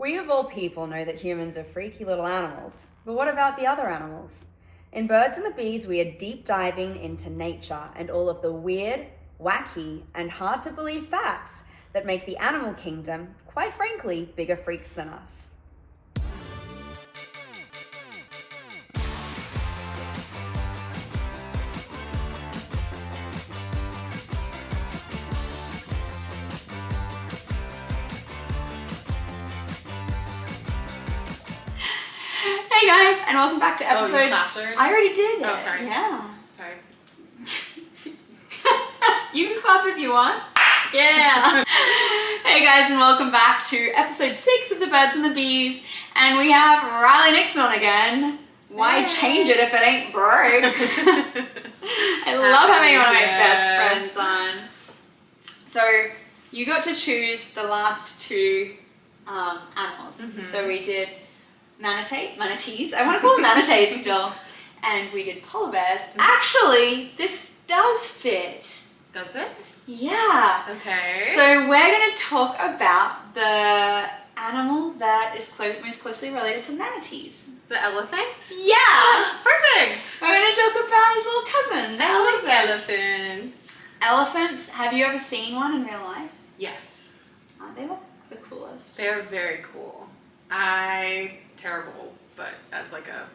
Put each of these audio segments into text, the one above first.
We of all people know that humans are freaky little animals, but what about the other animals? In Birds and the Bees, we are deep diving into nature and all of the weird, wacky, and hard to believe facts that make the animal kingdom, quite frankly, bigger freaks than us. Hey guys, and welcome back to episode. You clapped already? I already did. Oh, sorry. Yeah. Sorry. You can clap if you want. Yeah. Hey guys, and welcome back to episode 6 of the Birds and the Bees, and we have Riley Nixon on again. Why change it if it ain't broke? I love having one of my best friends on. So you got to choose the last two animals. Mm-hmm. So we did manatees. I want to call them manatees still. And we did polar bears. Actually, this does fit. Does it? Yeah. Okay. So we're going to talk about the animal that is most closely related to manatees. The elephant? Yeah. Perfect. We're going to talk about his little cousin, the I like elephant. elephants. Elephants. Have you ever seen one in real life? Yes. They look the coolest. They're very cool. Terrible, but as like a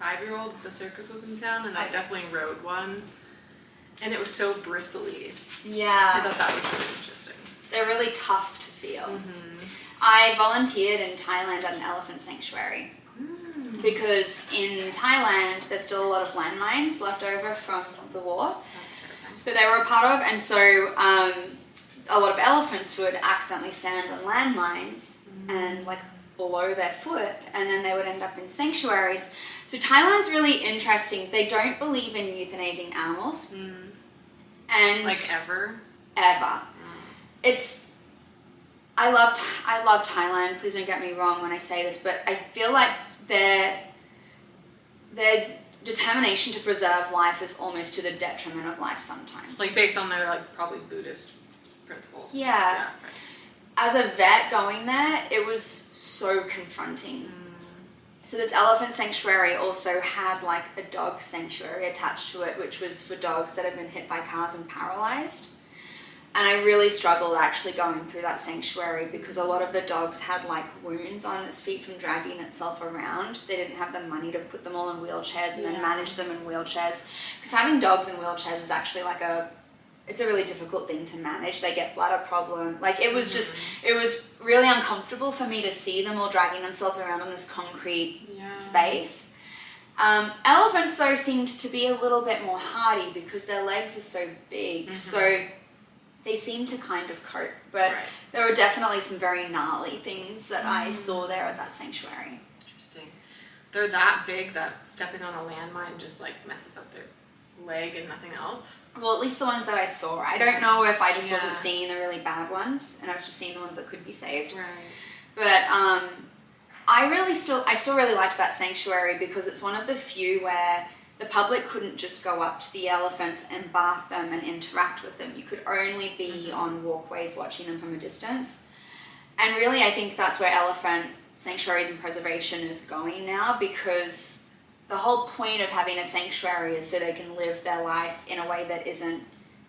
5-year-old, the circus was in town and I definitely rode one. And it was so bristly. Yeah. I thought that was really interesting. They're really tough to feel. Mm-hmm. I volunteered in Thailand at an elephant sanctuary because in Thailand there's still a lot of landmines left over from the war That's terrifying. that they were a part of, and so a lot of elephants would accidentally stand on landmines and like below their foot, and then they would end up in sanctuaries. So Thailand's really interesting. They don't believe in euthanizing animals. And Like ever? ever. I love Thailand, please don't get me wrong when I say this, but I feel like their determination to preserve life is almost to the detriment of life sometimes. Like based on their like probably Buddhist principles. Yeah. Right. As a vet going there, it was so confronting. So this elephant sanctuary also had like a dog sanctuary attached to it, which was for dogs that had been hit by cars and paralyzed. And I really struggled actually going through that sanctuary because a lot of the dogs had like wounds on its feet from dragging itself around. They didn't have the money to put them all in wheelchairs and then manage them in wheelchairs. Because having dogs in wheelchairs is actually like it's a really difficult thing to manage. They get bladder problem. Like it was just, it was really uncomfortable for me to see them all dragging themselves around on this concrete space. Elephants though seemed to be a little bit more hardy because their legs are so big. So they seemed to kind of cope. But there were definitely some very gnarly things that I saw there at that sanctuary. Interesting. They're that big that stepping on a landmine just like messes up their leg and nothing else. Well, at least the ones that I saw. I don't know if I just wasn't seeing the really bad ones and I was just seeing the ones that could be saved. Right. But I still really liked that sanctuary because it's one of the few where the public couldn't just go up to the elephants and bath them and interact with them. You could only be on walkways watching them from a distance. And really, I think that's where elephant sanctuaries and preservation is going now, because the whole point of having a sanctuary is so they can live their life in a way that isn't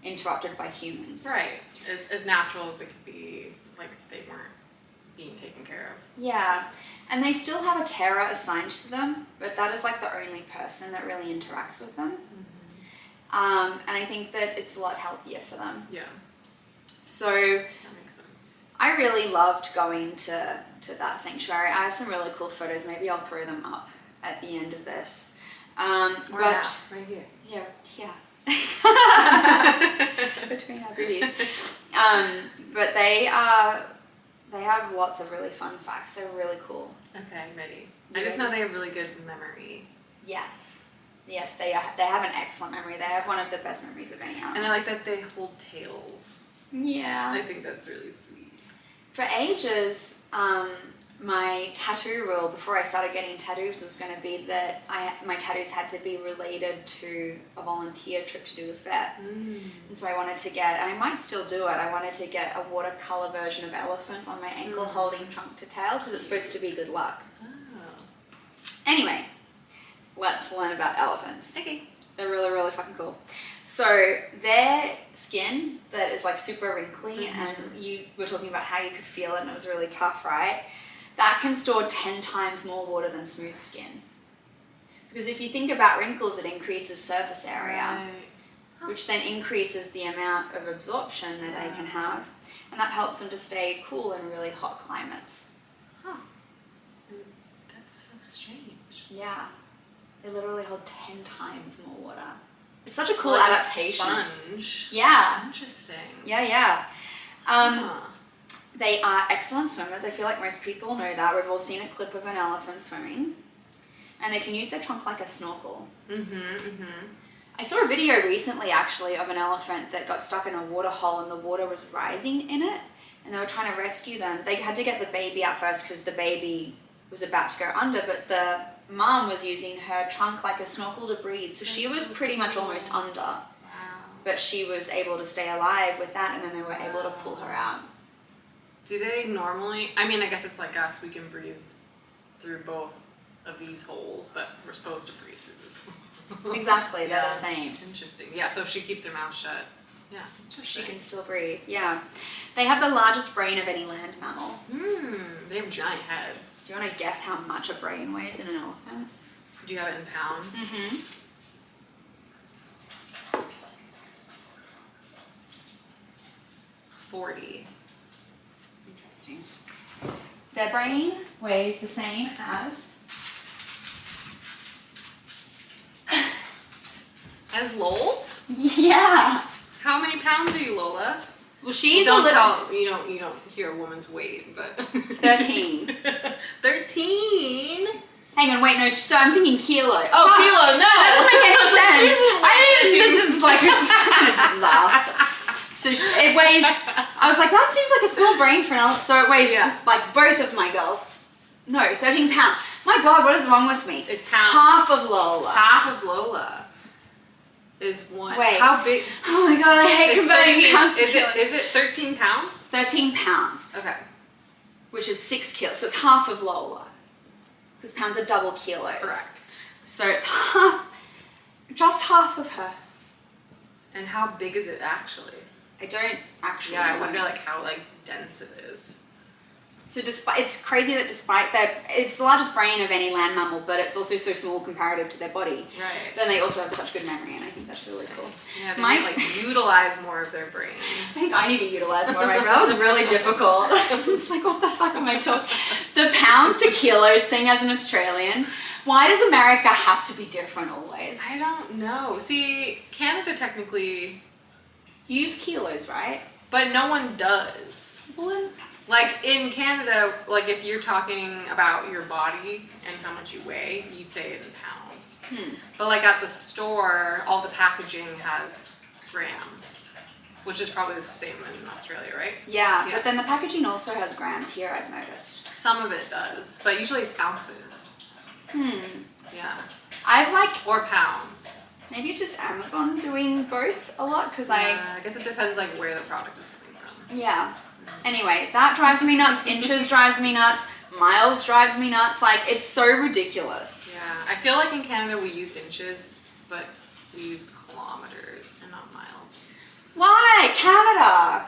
interrupted by humans. Right. As natural as it could be, like they weren't being taken care of. Yeah. And they still have a carer assigned to them, but that is like the only person that really interacts with them. And I think that it's a lot healthier for them. Yeah. So That makes sense. I really loved going to that sanctuary. I have some really cool photos. Maybe I'll throw them up at the end of this. Right here. Yeah. Between our boobies. But they have lots of really fun facts. They're really cool. Okay, I'm ready. I just know they have really good memory. Yes, they have an excellent memory. They have one of the best memories of any animal. And I like that they hold tails. Yeah. I think that's really sweet. For ages, my tattoo rule before I started getting tattoos was going to be that my tattoos had to be related to a volunteer trip to do with vet. And so I wanted to get, and I might still do it, I wanted to get a watercolor version of elephants on my ankle holding trunk to tail because it's supposed to be good luck. Anyway, let's learn about elephants. Okay. They're really, really fucking cool. So their skin that is like super wrinkly, and you were talking about how you could feel it and it was really tough, right? That can store 10 times more water than smooth skin. Because if you think about wrinkles, it increases surface area, which then increases the amount of absorption that they can have, and that helps them to stay cool in really hot climates. That's so strange. Yeah. They literally hold 10 times more water. It's such a cool like adaptation. A sponge. Yeah. Interesting. Yeah. They are excellent swimmers. I feel like most people know that. We've all seen a clip of an elephant swimming. And they can use their trunk like a snorkel. I saw a video recently, actually, of an elephant that got stuck in a water hole and the water was rising in it. And they were trying to rescue them. They had to get the baby out first because the baby was about to go under, but the mom was using her trunk like a snorkel to breathe. So she was pretty much almost under. Wow. But she was able to stay alive with that, and then they were able to pull her out. Do they normally, I mean, I guess it's like us, we can breathe through both of these holes, but we're supposed to breathe through this hole. Exactly, they're the same. Interesting. Yeah, so if she keeps her mouth shut, She can still breathe, yeah. They have the largest brain of any land mammal. They have giant heads. Do you want to guess how much a brain weighs in an elephant? Do you have it in pounds? 40. Interesting. Their brain weighs the same as... As Lowell's? Yeah. How many pounds are you, Lola? Well, she's don't a little... tell, you don't hear a woman's weight, but... 13. 13? Hang on, wait, no, so I'm thinking kilo. Oh, kilo, no! That doesn't make any sense. This is like a disaster. So it weighs, I was like, that seems like a small brain for an elephant. So it weighs like both of my girls. No, 13 pounds. My God, what is wrong with me? It's pounds. Half of Lola. Half of Lola is one. Wait. How big? Oh my God, I hate converting pounds to kilos. Is it 13 pounds? 13 pounds. Okay. Which is 6 kilos. So it's half of Lola. Because pounds are double kilos. Correct. So it's half, just half of her. And how big is it actually? I don't actually know. know. I wonder like how like dense it is. So it's crazy that despite that, it's the largest brain of any land mammal, but it's also so small comparative to their body. Right. Then they also have such good memory, and I think that's really cool. Yeah, they might like utilize more of their brain. I think I need to utilize more of my brain. That was really difficult. It's like, what the fuck am I talking? The pounds to kilos thing as an Australian. Why does America have to be different always? I don't know. See, Canada technically... You use kilos, right? But no one does. Well, like in Canada, like if you're talking about your body and how much you weigh, you say it in pounds. But like at the store, all the packaging has grams, which is probably the same in Australia, right? Yeah, but then the packaging also has grams here, I've noticed. Some of it does, but usually it's ounces. Yeah. I've like... Or pounds. Maybe it's just Amazon doing both a lot, because I guess it depends like where the product is coming from. Yeah. Anyway, that drives me nuts. Inches drives me nuts. Miles drives me nuts. Like, it's so ridiculous. Yeah. I feel like in Canada we use inches, but we use kilometers and not miles. Why? Canada.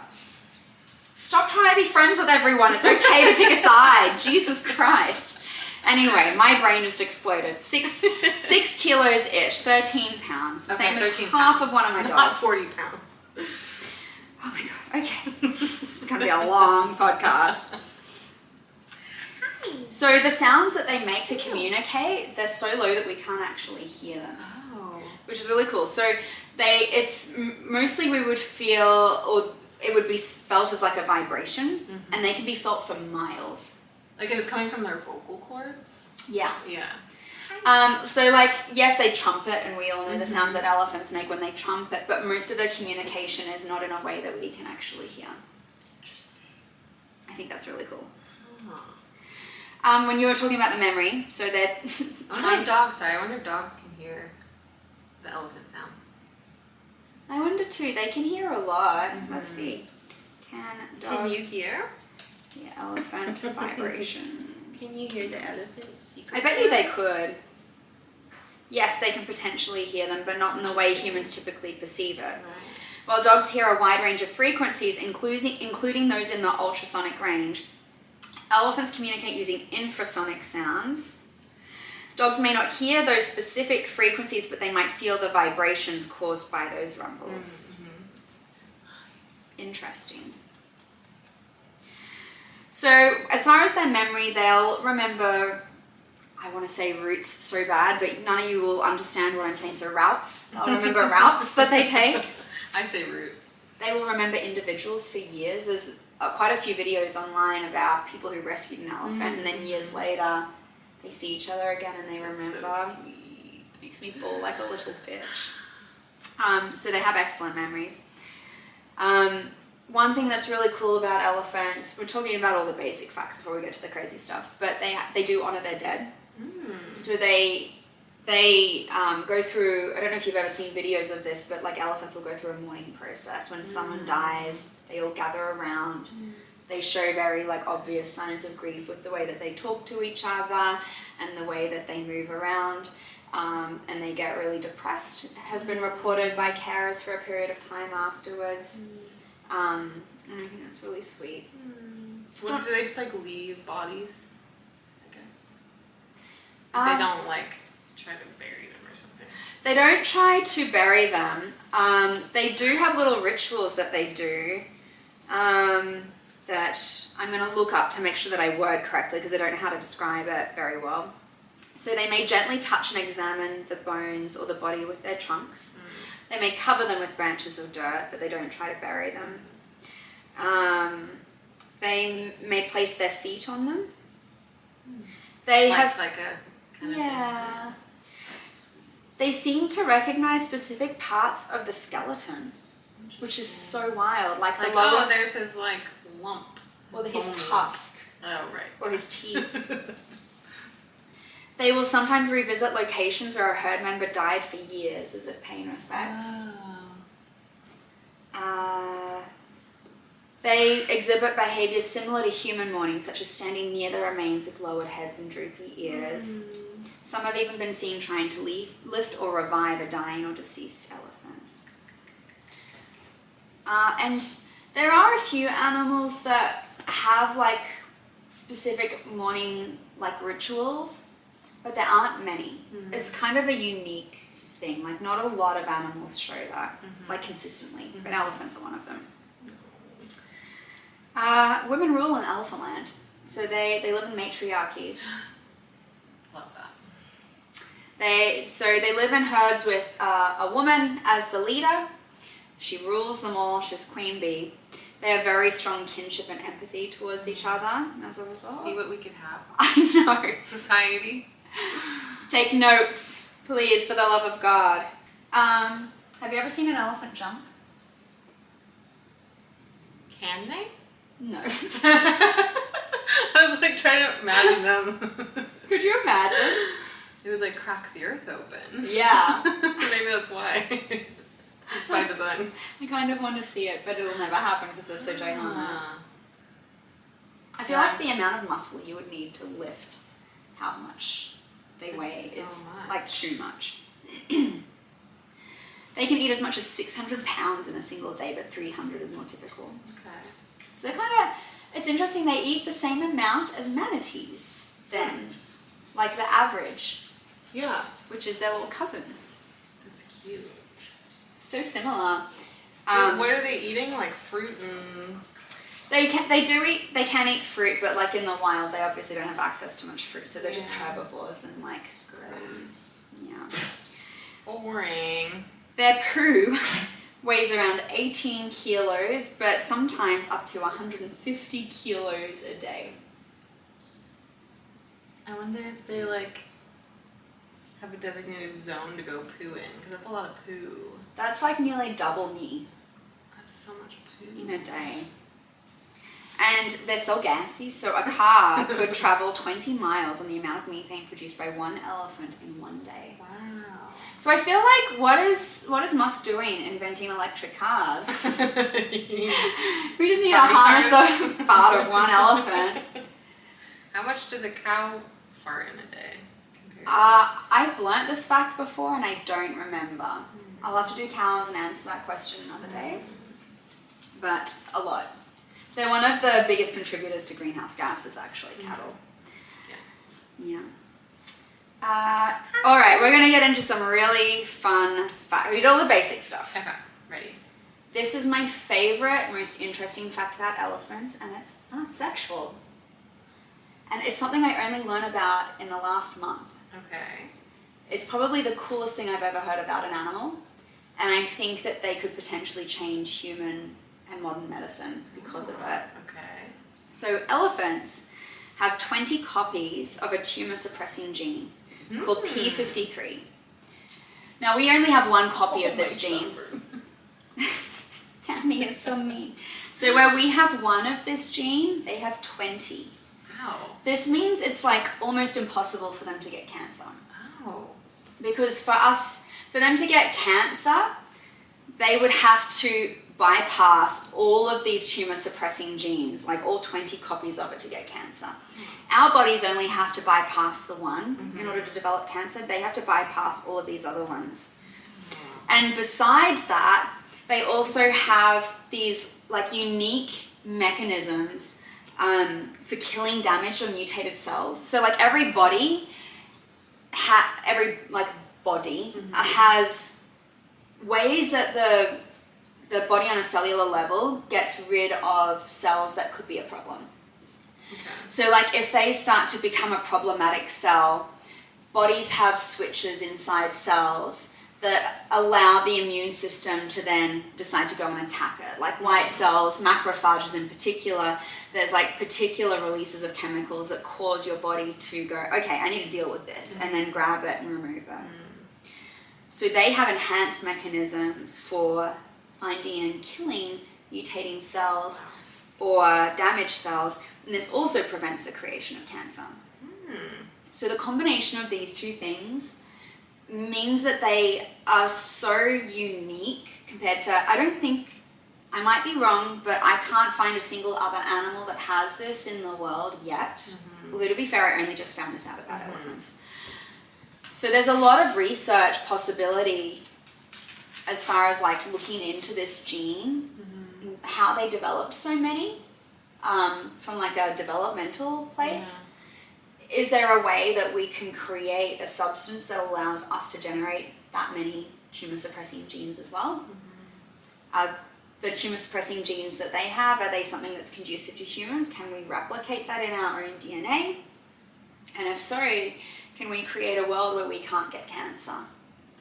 Stop trying to be friends with everyone. It's okay to pick a side. Jesus Christ. Anyway, my brain just exploded. 6 kilos-ish, 13 pounds. The same as half of one of my dogs. Not 40 pounds. Oh my God, okay. This is going to be a long podcast. So the sounds that they make to communicate, they're so low that we can't actually hear them. Oh. Which is really cool. So it's mostly we would feel, or it would be felt as like a vibration, and they can be felt for miles. Like it's coming from their vocal cords? Yeah. Yeah. So like, yes, they trumpet, and we all know the sounds that elephants make when they trumpet, but most of their communication is not in a way that we can actually hear. Interesting. I think that's really cool. When you were talking about the memory, so they're I wonder if dogs can hear the elephant sound. I wonder too. They can hear a lot. Let's see. Can dogs? Can you hear? The elephant vibration. Can you hear the elephant secret? I bet you they could. Yes, they can potentially hear them, but not in the way humans typically perceive it. Right. While dogs hear a wide range of frequencies, including those in the ultrasonic range, elephants communicate using infrasonic sounds. Dogs may not hear those specific frequencies, but they might feel the vibrations caused by those rumbles. Interesting. So, as far as their memory, they'll remember, I want to say routes so bad, but none of you will understand what I'm saying, so routes. They'll remember routes that they take. I say route. They will remember individuals for years. There's quite a few videos online about people who rescued an elephant and then years later they see each other again and they remember. So sweet. Makes me bawl like a little bitch. So they have excellent memories. One thing that's really cool about elephants, we're talking about all the basic facts before we get to the crazy stuff, but they do honor their dead. So they go through, I don't know if you've ever seen videos of this, but like elephants will go through a mourning process. When someone dies, they all gather around. They show very like obvious signs of grief with the way that they talk to each other and the way that they move around. And they get really depressed. It has been reported by carers for a period of time afterwards. And I think that's really sweet. What, do they just like leave bodies? I guess. They don't like try to bury them or something. They don't try to bury them. They do have little rituals that they do that I'm going to look up to make sure that I word correctly because I don't know how to describe it very well. So they may gently touch and examine the bones or the body with their trunks. They may cover them with branches of dirt, but they don't try to bury them. They may place their feet on them. They have like a kind of thing. That's sweet. They seem to recognize specific parts of the skeleton, which is so wild. Like the lower, there's his like lump. Or his tusk. Oh, right. Or his teeth. They will sometimes revisit locations where a herd member died for years as if paying respects. They exhibit behaviors similar to human mourning, such as standing near the remains with lowered heads and droopy ears. Some have even been seen trying to lift or revive a dying or deceased elephant. And there are a few animals that have like specific mourning like rituals, but there aren't many. It's kind of a unique thing. Like not a lot of animals show that like consistently, but elephants are one of them. Women rule in elephant land, so they live in matriarchies. Love that. They live in herds with a woman as the leader. She rules them all. She's queen bee. They have very strong kinship and empathy towards each other as a result. See what we could have. I know. Society. Take notes, please, for the love of God. Have you ever seen an elephant jump? Can they? No. I was like trying to imagine them. Could you imagine? It would like crack the earth open. Yeah. Maybe that's why. It's by design. I kind of want to see it, but it'll never happen because they're so ginormous. I feel like the amount of muscle you would need to lift how much they weigh is like too much. They can eat as much as 600 pounds in a single day, but 300 is more typical. Okay. So they're kind of, it's interesting, they eat the same amount as manatees then, like the average. Yeah. Which is their little cousin. That's cute. So similar. What are they eating? Like fruit and... They can eat fruit, but like in the wild, they obviously don't have access to much fruit, so they're just herbivores and like... Gross. Yeah. Boring. Their poo weighs around 18 kilos, but sometimes up to 150 kilos a day. I wonder if they like have a designated zone to go poo in, because that's a lot of poo. That's like nearly double me. That's so much poo. In a day. And they're so gassy, so a car could travel 20 miles on the amount of methane produced by one elephant in one day. Wow. So I feel like, what is Musk doing inventing electric cars? We just need to harness the fart of one elephant. How much does a cow fart in a day? I've learnt this fact before and I don't remember. I'll have to do cows and answer that question another day. But a lot. They're one of the biggest contributors to greenhouse gases, actually, cattle. Yes. Yeah. All right, we're going to get into some really fun facts. Read all the basic stuff. Okay, ready. This is my favorite, most interesting fact about elephants, and it's not sexual. And it's something I only learned about in the last month. Okay. It's probably the coolest thing I've ever heard about an animal, and I think that they could potentially change human and modern medicine because of it. Okay. So elephants have 20 copies of a tumor-suppressing gene called P53. Now, we only have one copy of this gene. Tammy is so mean. So where we have one of this gene, they have 20. Wow. This means it's like almost impossible for them to get cancer. Oh. Because for them to get cancer, they would have to bypass all of these tumor suppressing genes, like all 20 copies of it to get cancer. Our bodies only have to bypass the one in order to develop cancer. They have to bypass all of these other ones. And besides that, they also have these like unique mechanisms for killing damaged or mutated cells. So like every body has ways that the body on a cellular level gets rid of cells that could be a problem. Okay. So like if they start to become a problematic cell, bodies have switches inside cells that allow the immune system to then decide to go and attack it. Like white cells, macrophages in particular, there's like particular releases of chemicals that cause your body to go, okay, I need to deal with this, and then grab it and remove it. So they have enhanced mechanisms for finding and killing mutating cells or damaged cells, and this also prevents the creation of cancer. So the combination of these two things means that they are so unique compared to, I might be wrong, but I can't find a single other animal that has this in the world yet. Although to be fair, I only just found this out about elephants. So there's a lot of research possibility as far as like looking into this gene, how they developed so many from like a developmental place. Is there a way that we can create a substance that allows us to generate that many tumor suppressing genes as well? The tumor suppressing genes that they have, are they something that's conducive to humans? Can we replicate that in our own DNA? And if so, can we create a world where we can't get cancer?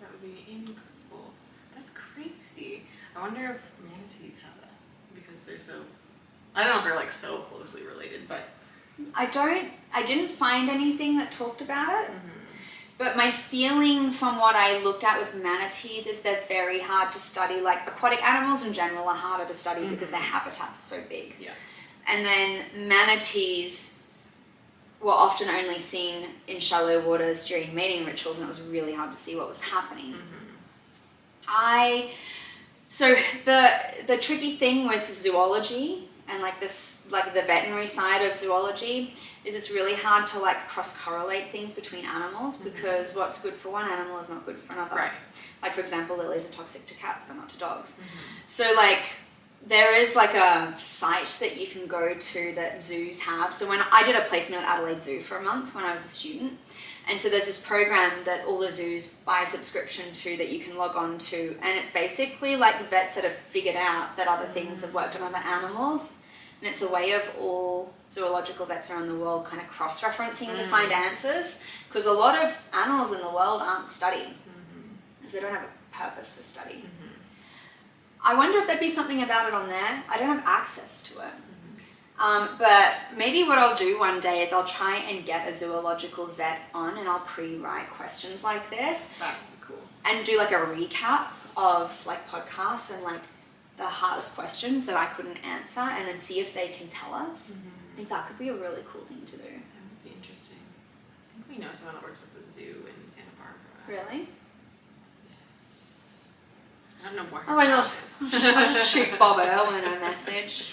That would be incredible. That's crazy. I wonder if manatees have that, because they're so, I don't know if they're like so closely related, but I didn't find anything that talked about it. But my feeling from what I looked at with manatees is they're very hard to study. Like aquatic animals in general are harder to study because their habitats are so big. Yeah. And then manatees were often only seen in shallow waters during mating rituals, and it was really hard to see what was happening. So the tricky thing with zoology and like this, like the veterinary side of zoology, is it's really hard to like cross-correlate things between animals because what's good for one animal is not good for another. Right. Like for example, lilies are toxic to cats but not to dogs. So like there is like a site that you can go to that zoos have. So when I did a placement at Adelaide Zoo for a month when I was a student, and so there's this program that all the zoos buy a subscription to that you can log on to, and it's basically like vets that have figured out that other things have worked on other animals. And it's a way of all zoological vets around the world kind of cross-referencing to find answers, because a lot of animals in the world aren't studied because they don't have a purpose for study. I wonder if there'd be something about it on there. I don't have access to it. But maybe what I'll do one day is I'll try and get a zoological vet on, and I'll pre-write questions like this. That would be cool. And do like a recap of like podcasts and like the hardest questions that I couldn't answer and then see if they can tell us. I think that could be a really cool thing to do. That would be interesting. I think we know someone that works at the zoo in Santa Barbara. Really? Yes. I don't know where. Oh my god. I'll just shoot Bob Irwin a message.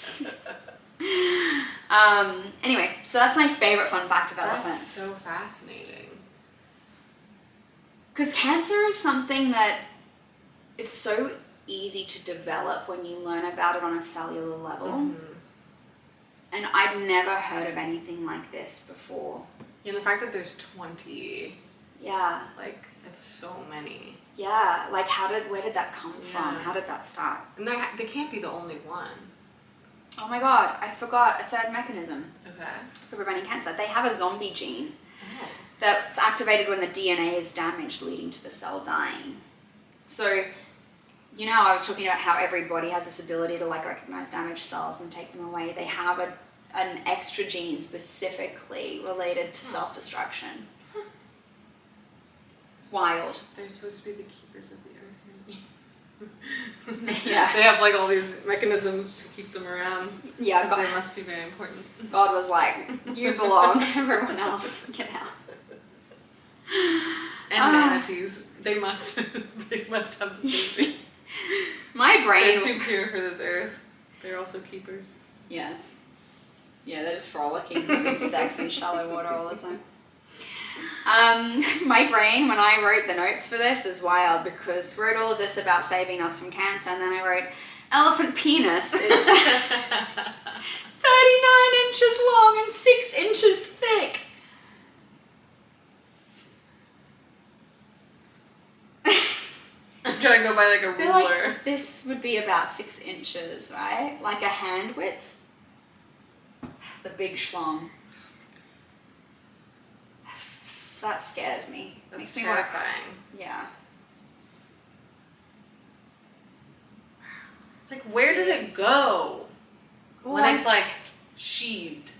Anyway, so that's my favourite fun fact of elephants. That's so fascinating. Because cancer is something that it's so easy to develop when you learn about it on a cellular level. Mm-hmm. And I'd never heard of anything like this before. Yeah, and the fact that there's 20, Yeah. like, it's so many. Yeah, like where did that come from? How did that start? And they can't be the only one. Oh my god, I forgot a third mechanism Okay. for preventing cancer. They have a zombie gene Oh. that's activated when the DNA is damaged, leading to the cell dying. So, you know how I was talking about how every body has this ability to like recognize damaged cells and take them away? They have an extra gene specifically related to self-destruction. Wild. They're supposed to be the keepers of the earth. Yeah. They have like all these mechanisms to keep them around. Yeah, God. They must be very important. God was like, you belong, everyone else, get out. And manatees. They must have the same thing. My brain... They're too pure for this earth. They're also keepers. Yes. Yeah, they're just frolicking, having sex in shallow water all the time. My brain, when I wrote the notes for this, is wild because I wrote all of this about saving us from cancer, and then I wrote, elephant penis is 39 inches long and 6 inches thick. I'm trying to go by like a I feel ruler. like this would be about 6 inches, right? Like a hand width. It's a big schlong. That scares me. That's Makes me terrifying. Yeah. It's like, where does it go Well, when it's like sheathed?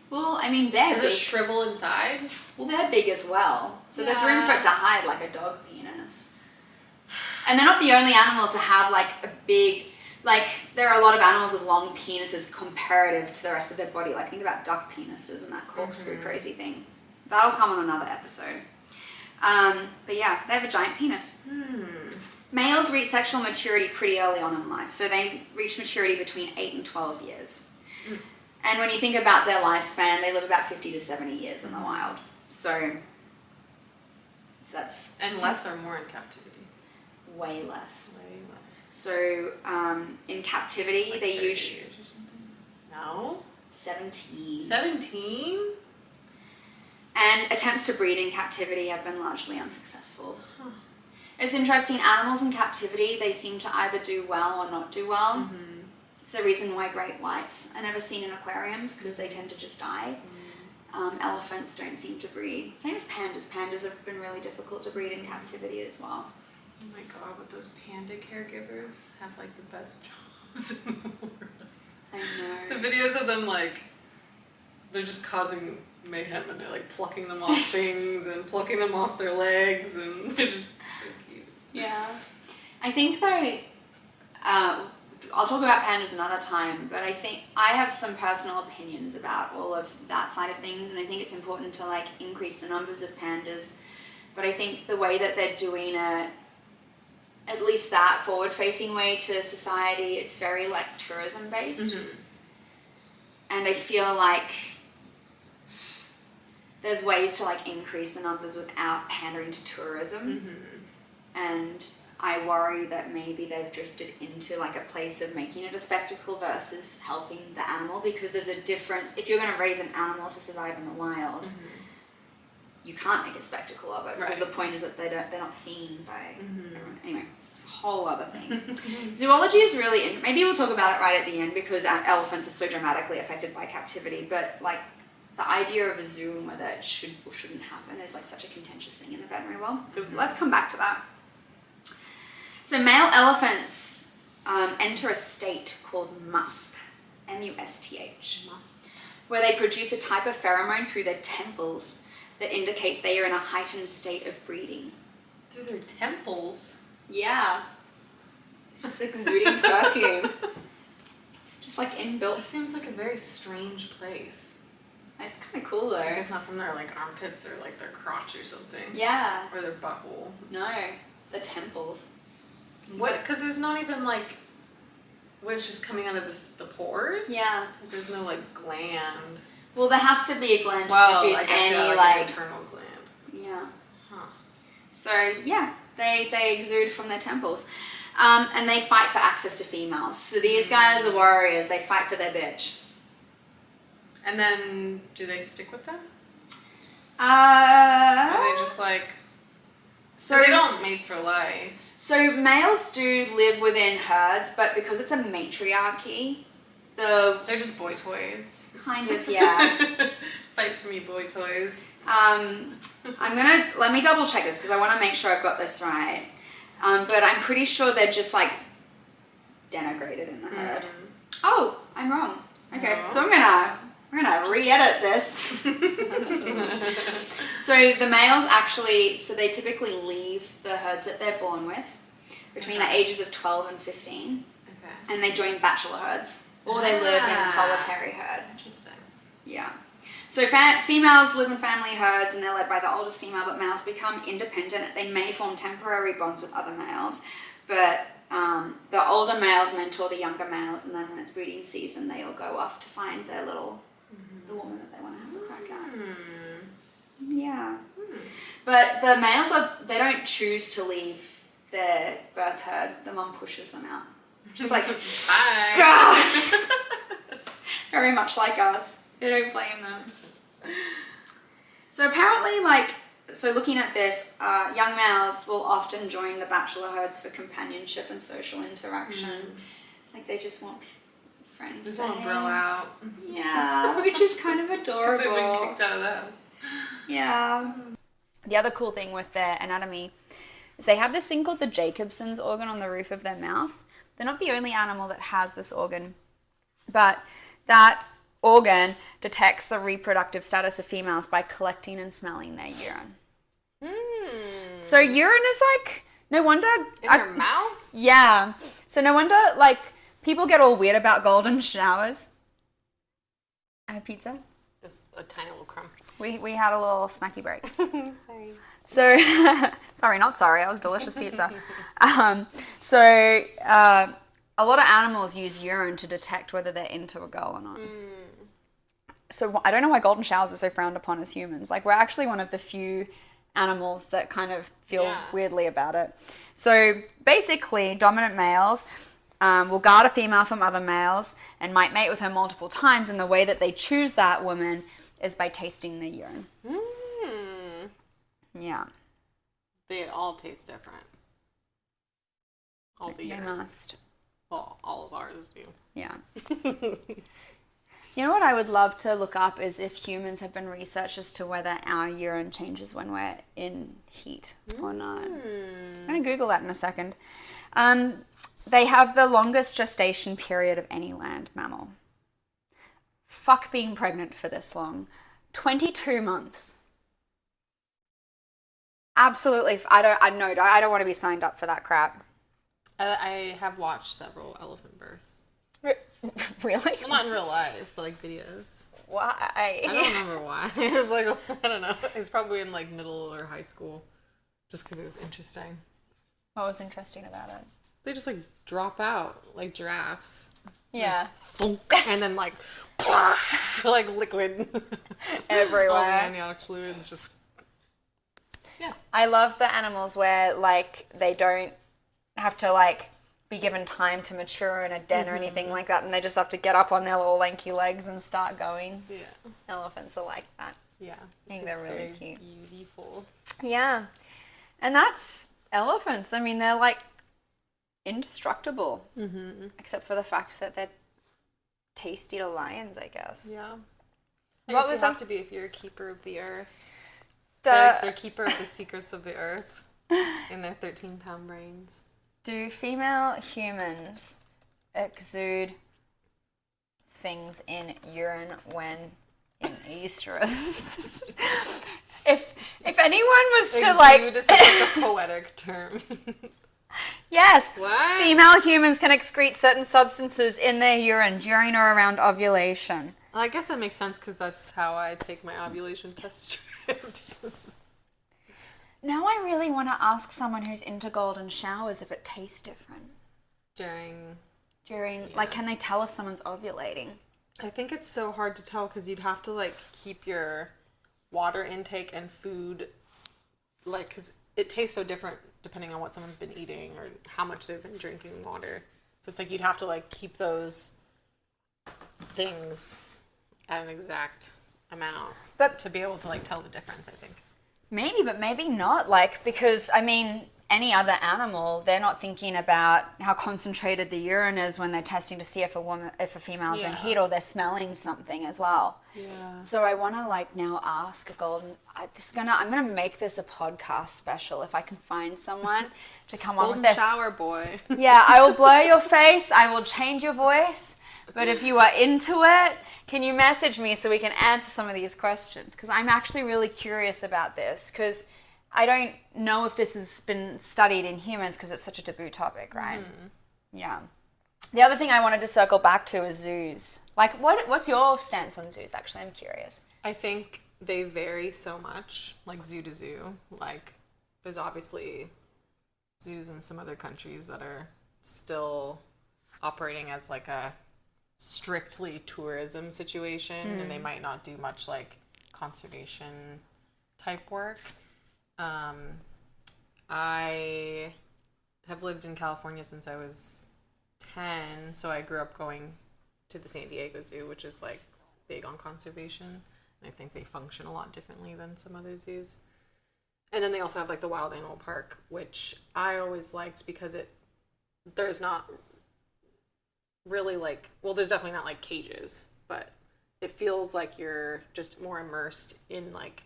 Well, I mean, they're Does big. it shrivel inside? Well, they're big as well. So there's room for Yeah. it to hide like a dog penis. And they're not the only animal to have like a big, like there are a lot of animals with long penises comparative to the rest of their body. Like think about duck penises and that corkscrew crazy thing. That'll come on another episode. But yeah, they have a giant penis. Males reach sexual maturity pretty early on in life. So they reach maturity between 8 and 12 years. And when you think about their lifespan, they live about 50 to 70 years in the wild. So that's... And less or more in captivity? Way less. Way less. So in captivity, Like they 30 usually... years or something? No? 17. 17? And attempts to breed in captivity have been largely unsuccessful. It's interesting, animals in captivity, they seem to either do well or not do well. It's the reason why great whites are never seen in aquariums, because they tend to just die. Elephants don't seem to breed. Same as pandas. Pandas have been really difficult to breed in captivity as well. Oh my god, but those panda caregivers have like the best jobs in the world. I know. The videos of them like, they're just causing mayhem and they're like plucking them off things and plucking them off their legs and they're just so cute. Yeah. I think though, I'll talk about pandas another time, but I think I have some personal opinions about all of that side of things, and I think it's important to like increase the numbers of pandas. But I think the way that they're doing it, at least that forward-facing way to society, it's very like tourism-based. And I feel like there's ways to like increase the numbers without pandering to tourism. And I worry that maybe they've drifted into like a place of making it a spectacle versus helping the animal, because there's a difference. If you're going to raise an animal to survive in the wild, you can't make a spectacle of it, because the point is that they're not seen by everyone. Anyway, it's a whole other thing. Zoology is really, maybe we'll talk about it right at the end, because elephants are so dramatically affected by captivity, but like the idea of a zoo and whether it should or shouldn't happen is like such a contentious thing in the veterinary world. So let's come back to that. So male elephants enter a state called musth, M-U-S-T-H, where they produce a type of pheromone through their temples that indicates they are in a heightened state of breeding. Through their temples? Yeah. Just exuding perfume. Just like It inbuilt. seems like a very strange place. It's kind of cool though. Like it's not from their like armpits or like their crotch or something. Yeah. Or their butthole. No, the temples. What? Because there's not even like, what, it's just coming out of the pores? Yeah. There's no like gland. Well, there has to be a gland to Well, produce I guess, any yeah, like. an internal gland. Yeah. Huh. So yeah, they exude from their temples, and they fight for access to females. So these guys are warriors. They fight for their bitch. And then, do they stick with them? Or Uh. are they just like, So they don't mate for life. So males do live within herds, but because it's a matriarchy, They're just boy toys. kind of yeah. Fight for me, boy toys. Let me double check this because I want to make sure I've got this right. But I'm pretty sure they're just like denigrated in the herd. Oh, I'm wrong. Okay, No. so we're gonna re-edit this. So the males actually, so they typically leave the herds that they're born with between the ages of 12 and 15, Okay. and they join bachelor herds, or they live in a solitary herd. Interesting. Yeah. So females live in family herds and they're led by the oldest female, but males become independent. They may form temporary bonds with other males, but the older males mentor the younger males, and then when it's breeding season, they all go off to find their the woman that they want to have a crack at. Yeah. But the males they don't choose to leave their birth herd. The mum pushes them out. Just like, Bye. very much like us. I don't blame them. So apparently, looking at this, young males will often join the bachelor herds for companionship and social interaction. Like they just want friends. Just to want to hang. grow out. Yeah, which is kind of Because they've been adorable. kicked out of the house. Yeah. The other cool thing with their anatomy is they have this thing called the Jacobson's organ on the roof of their mouth. They're not the only animal that has this organ, but that organ detects the reproductive status of females by collecting and smelling their urine. So urine is like, no wonder... In your mouth? Yeah. So no wonder, people get all weird about golden showers. I had pizza. Just a tiny little crumb. We had a little snacky break. Sorry. So, not sorry, that was delicious pizza. A lot of animals use urine to detect whether they're into a girl or not. So I don't know why golden showers are so frowned upon as humans. We're actually one of the few animals that kind of feel weirdly about it. So basically, dominant males will guard a female from other males and might mate with her multiple times, and the way that they choose that woman is by tasting their urine. Yeah. They all taste different. All the They urine. must. Well, all of ours do. Yeah. You know what I would love to look up is if humans have been researched as to whether our urine changes when we're in heat or not. I'm going to Google that in a second. They have the longest gestation period of any land mammal. Fuck being pregnant for this long. 22 months. Absolutely. I don't want to be signed up for that crap. I have watched several elephant births. Really? Well, not in real life, but videos. Why? I don't remember why. It was I don't know. It was probably in middle or high school. Just because it was interesting. What was interesting about it? They just drop out like giraffes. Yeah. Thunk, and then liquid. Everywhere. All the amniotic fluids just. Yeah. I love the animals where they don't have to be given time to mature in a den or anything like that, and they just have to get up on their little lanky legs and start going. Yeah. Elephants are like that. Yeah. I think they're really cute. Beautiful. Yeah. And that's elephants. I mean, they're indestructible. Except for the fact that they're tasty to lions, I guess. Yeah. What was you that? have to be if you're a keeper of the earth. Duh. They're keeper of the secrets of the earth in their 13-pound brains. Do female humans exude things in urine when in estrus? if anyone was to Exude is a poetic term. Yes. What? Female humans can excrete certain substances in their urine during or around ovulation. I guess that makes sense because that's how I take my ovulation test strips. Now I really want to ask someone who's into golden showers if it tastes different. During, Like, can they tell if someone's ovulating? I think it's so hard to tell because you'd have to, like, keep your water intake and food, like, because it tastes so different depending on what someone's been eating or how much they've been drinking water. So it's like you'd have to, like, keep those things at an exact amount But to be able to, like, tell the difference, I think. maybe, but maybe not. Like, because, I mean, any other animal, they're not thinking about how concentrated the urine is when they're testing to see if a female's in heat, or they're smelling something as well. Yeah. So I want to, like, now ask a golden. I'm gonna make this a podcast special if I can find someone to come on with Golden their shower boy. Yeah, I will blur your face. I will change your voice. But if you are into it, can you message me so we can answer some of these questions? Because I'm actually really curious about this, because I don't know if this has been studied in humans because it's such a taboo topic, right? Yeah. The other thing I wanted to circle back to is zoos. Like, what's your stance on zoos, actually? I'm curious. I think they vary so much, like zoo to zoo. Like, there's obviously zoos in some other countries that are still operating as, like, a strictly tourism situation, and they might not do much, like, conservation type work. I have lived in California since I was 10, so I grew up going to the San Diego Zoo, which is, like, big on conservation. And I think they function a lot differently than some other zoos. And then they also have, like, the Wild Animal Park, which I always liked because there's not really, like, well, there's definitely not, like, cages, but it feels like you're just more immersed in, like,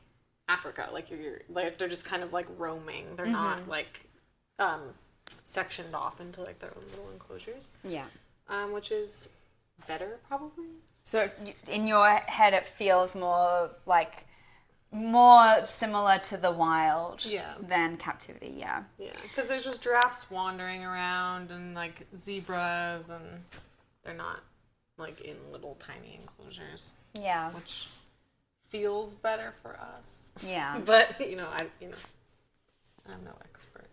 Africa. Like, you're like, they're just kind of, like, roaming. They're not, like, sectioned off into, like, their own little enclosures. Yeah. Which is better, probably. So in your head, it feels more similar to the wild than captivity. Yeah. Yeah, because there's just giraffes wandering around and, like, zebras, and they're not, like, in little tiny enclosures. Yeah. Which feels better for us. Yeah. But, I'm no expert.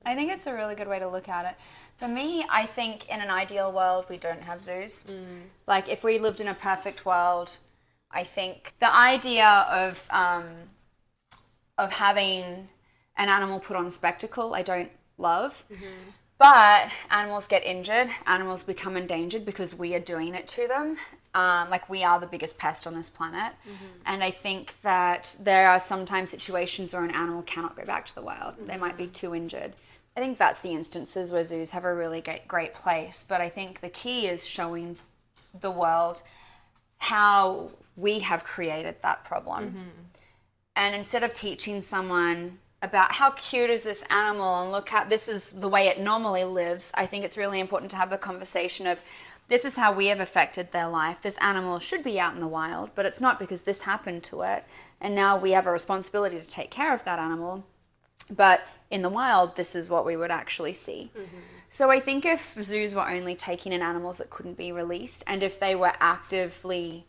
I think it's a really good way to look at it. For me, I think in an ideal world, we don't have zoos. Like, if we lived in a perfect world, I think the idea of having an animal put on spectacle, I don't love. But animals get injured, animals become endangered because we are doing it to them. Like, we are the biggest pest on this planet. And I think that there are sometimes situations where an animal cannot go back to the wild. They might be too injured. I think that's the instances where zoos have a really great place. But I think the key is showing the world how we have created that problem. And instead of teaching someone about how cute is this animal and look how this is the way it normally lives, I think it's really important to have the conversation of, this is how we have affected their life. This animal should be out in the wild, but it's not because this happened to it. And now we have a responsibility to take care of that animal. But in the wild, this is what we would actually see. So I think if zoos were only taking in animals that couldn't be released, and if they were actively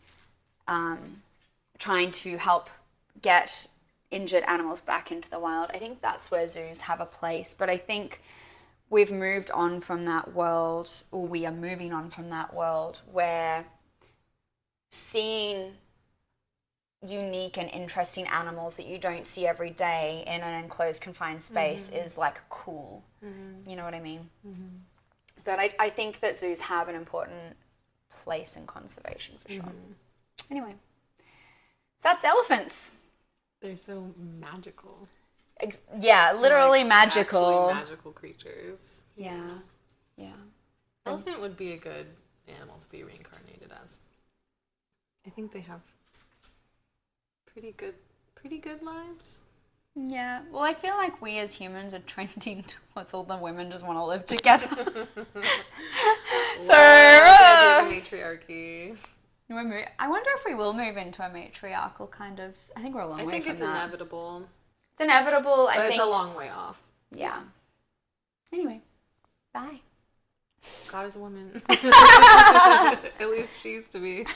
trying to help get injured animals back into the wild, I think that's where zoos have a place. But I think we've moved on from that world, or we are moving on from that world, where seeing unique and interesting animals that you don't see every day in an enclosed, confined space is, like, cool. You know what I mean? But I think that zoos have an important place in conservation, for sure. Anyway, so that's elephants. They're so magical. Yeah, literally, like, magical. Actually magical creatures. Yeah. Elephant would be a good animal to be reincarnated as. I think they have pretty good lives. Yeah. Well, I feel like we as humans are trending towards all the women just want to live together. Matriarchy. I wonder if we will move into a matriarchal kind of. I think we're a long way from that. I think it's inevitable. It's inevitable. But it's a long way off. Yeah. Anyway, Bye. God is a woman. At least she used to be.